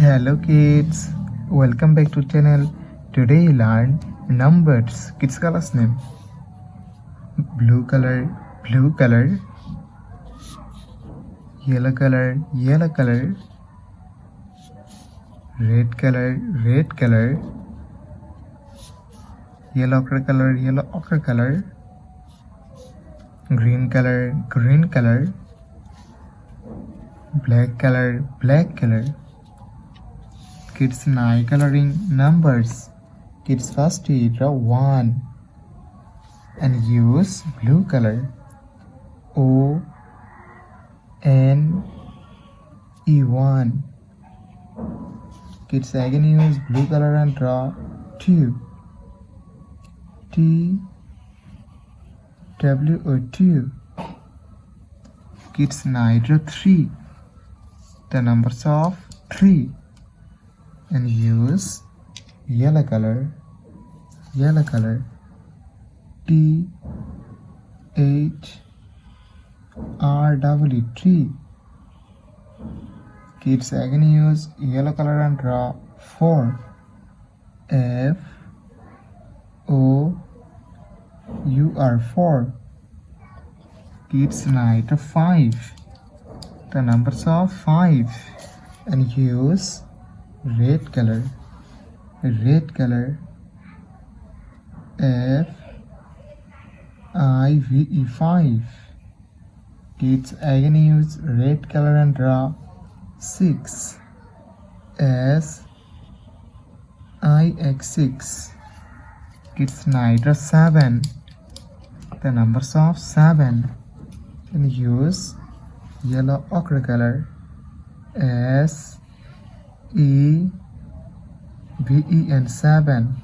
Hello kids, welcome back to channel. Today you learn numbers. Kids colors name: blue color, yellow color, red color, yellow ochre color, green color, black color. Kids eye coloring numbers. Kids first you draw 1 and use blue color. O-N-E-1. Kids again use blue color and draw 2. T-W-O-2. Kids now draw 3. The numbers of 3. And use yellow color, T-H-R-W-T. Kids again use yellow color and draw 4. F-O-U-R 4. Kids now draw 5. The numbers of 5. And use red color, F-I-V-E 5. Kids again use red color and draw 6. S-I-X 6. Kids now draw 7. The numbers of 7. And use yellow ochre color, S-E-V-E and 7.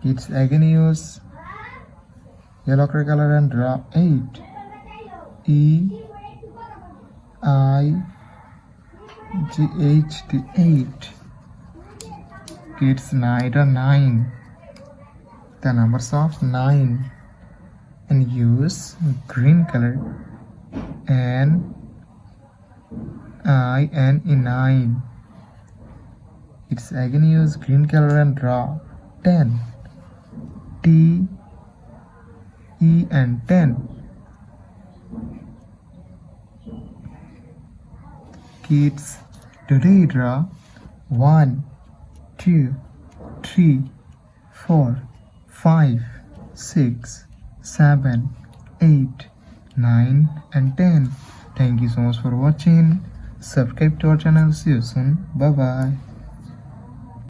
Kids again use yellow ochre color and draw 8. E-I-G-H-T 8. Kids now draw 9. The numbers of 9. And use green color, N-I-N-E 9. It's again use green color and draw 10. T-E and 10. Kids today draw 1, 2, 3, 4, 5, 6, 7, 8, 9 and 10. Thank you so much for watching. Subscribe to our channel. See you soon. Bye bye.